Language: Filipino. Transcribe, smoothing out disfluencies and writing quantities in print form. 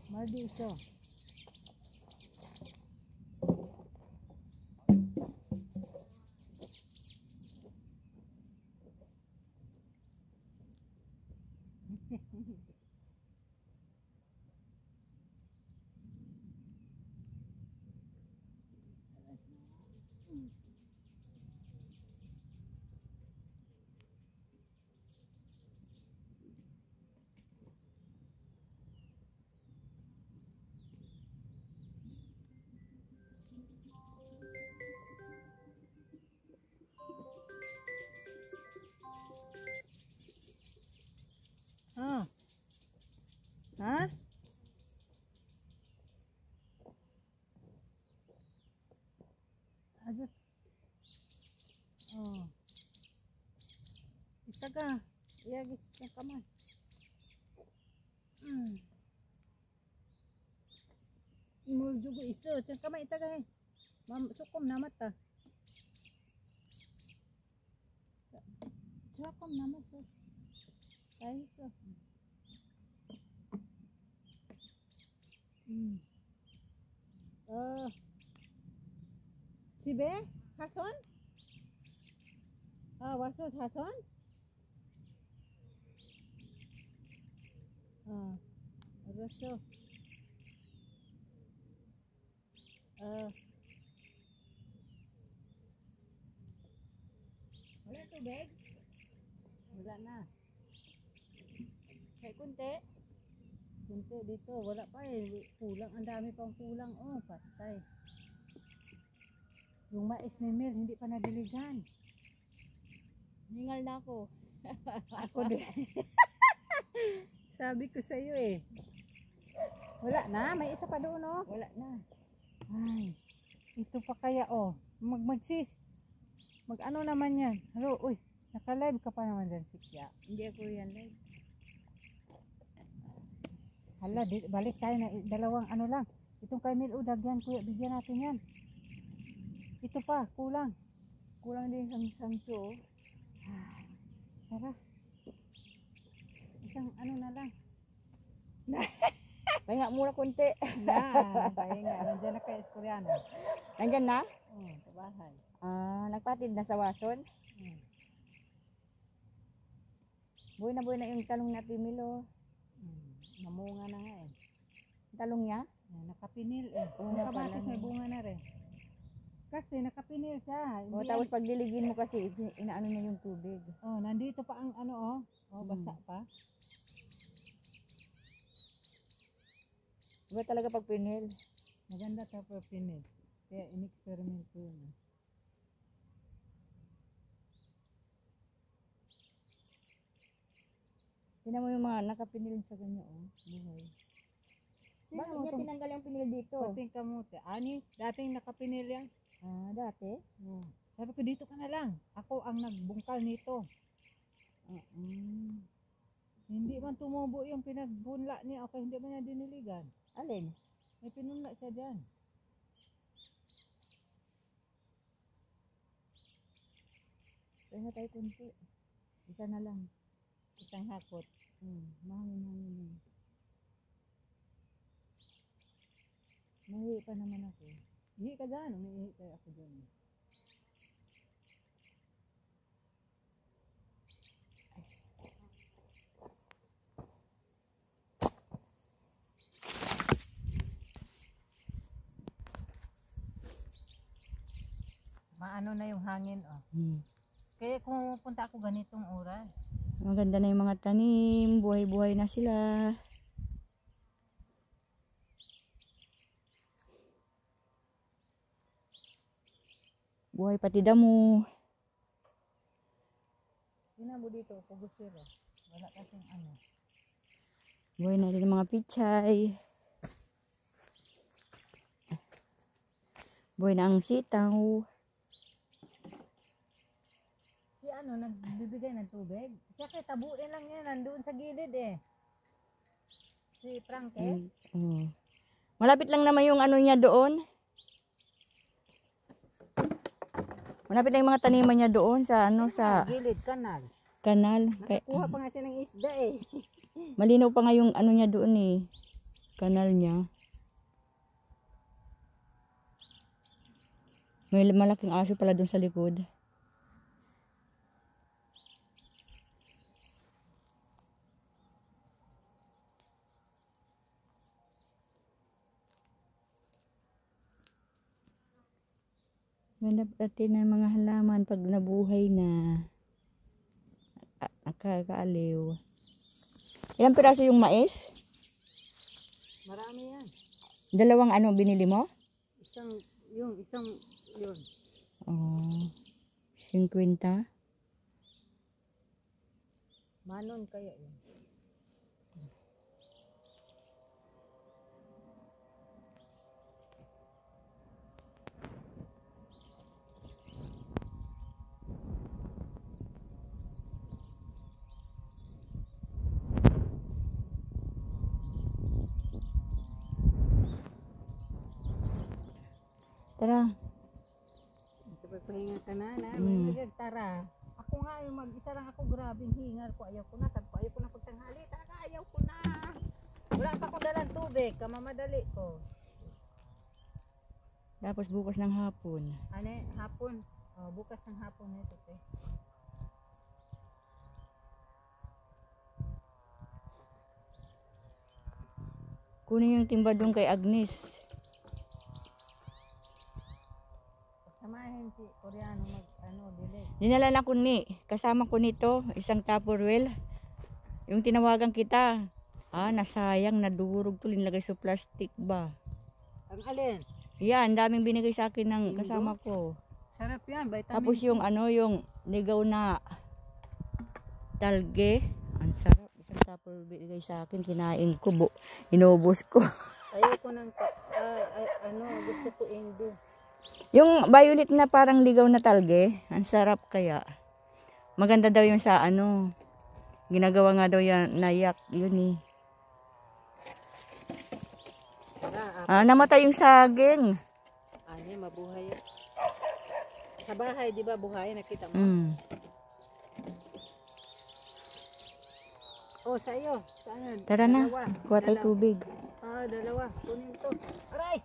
Madi iso. Ah. Ha? Agad. Oh. Itaga. Iyagit ng kamay. Murjugo iso. Tiyang kamay itaga eh. Sukom na mata. Sukom na mata. Ay iso. Sibe? Hason? Ah, wasot Hason? Ah, raso. Wala tubig? Wala na. Kaya kunti? Kunti dito. Wala pa eh. Kulang. Ang dami pang kulang. Oh, patay. Yung mais ni Mel, hindi pa nadiligan. Hingal na ako. Ako din. Sabi ko sa'yo eh. Wala na. May isa pa doon oh. Wala na. Ay. Ito pa kaya oh. Magsis. Mag-ano naman yan. Hello. Uy. Naka-live ka pa naman dyan, Sikya. Hindi ako yan live. Hala, balik tayo na dalawang ano lang. Itong kay Mel Udag yan, kuya, bigyan natin yan. Ito pa, kulang. Kulang din isang sancho. Tara. Isang ano na lang. Pahinga muna konti. Pahinga. Nandiyan na kay Escoriana. Nandiyan na? Oo, sa bahay. Nagpatid na sa wason? Buhay na yung talong natin, Milo. Namunga na nga eh. Talong niya? Nakapinil eh. Nakabatis may bunga na rin. Kasi nakapinil siya. O tapos pag diligin mo kasi, inaano niya yung tubig. Oh, nandito pa ang ano oh. Oh, basa pa. Iba talaga pag pinil. Maganda ka pag pinil. Kaya in-experiment ko yun. Tingnan mo yung mga nakapinil sa ganyan oh. Buhay. Bakit niya tinanggal yung pinil dito? Pating kamote. Ani, dating nakapinil yan. Dati? Sabi ko dito ka na lang. Ako ang nagbungkal nito. Hindi man tumubo yung pinagbunla niya. Okay, hindi man niya diniligan. Alin? May pinunla siya dyan. Kaya na tayo kunti. Isa na lang. Isang hakot. Mahangin-hangin. Mahihi pa naman ako. Ihi ka dyan. Umiihi kayo ako dyan. Maano na yung hangin oh. Kaya kung pupunta ako ganitong oras. Maganda na yung mga tanim. Buhay-buhay na sila. Buhay pati damo. Sinabo dito, pagusiro. Wala kasing ano. Buhay na rin mga pichay. Buhay na ang sitaw. Si ano, nagbibigay ng tubig? Siya kay tabuin lang yan, nandoon sa gilid eh. Si Frankie. Malapit lang naman yung ano niya doon. Malapit na yung mga taniman niya doon sa ano sa gilid, kanal. Kanal. Nakakuha pa nga siya ng isda eh. Malinaw pa nga yung ano niya doon eh. kanal niya. May malaking aso pala dun sa likod. Ganap natin ng mga halaman pag nabuhay na. Nakakaaliw. Ilang piraso yung mais? Marami yan. Dalawang ano binili mo? Isang yun. Oh, 50. Manon kaya yun. Tara. Pagpahinga ka na. Tara. Ako nga yung mag-isa lang ako, grabing hingal ko. Ayaw ko na, sabi ko, ayaw ko na pagtanghali. Talaga, ayaw ko na. Wala pa akong dalang tubig, kamamadali ko. Tapos bukas ng hapon. Ano, hapon? Oh, bukas ng hapon ito, te. Kunin yung timba doon kay Agnes. Samahin si Koreano mag, delay. Dinala na ko kasama ko nito, isang Tupperware. Yung tinawagan kita. Nasayang, nadurog to, linlagay sa plastic ba. Ang alin? Yan, daming binigay sa akin ng kasama ko. Sarap yan, vitamin Tapos C. yung yung ligaw na talge. Ang sarap. Isang Tupperware binigay sa akin, kinain ko, inubos ko. Ayoko ng, gusto ko indo. Yung violet na parang ligaw na talge, ang sarap kaya. Maganda daw yung sa ginagawa nga daw yan, nayak, yun eh. Namatay yung saging. Ano, mabuhay yan. Sa bahay, di ba, buhay, nakita mo? Oh, sa iyo. Saan? Tara na, Dalawa. kuha tayo tubig. Dalawa. Kunin to. Aray!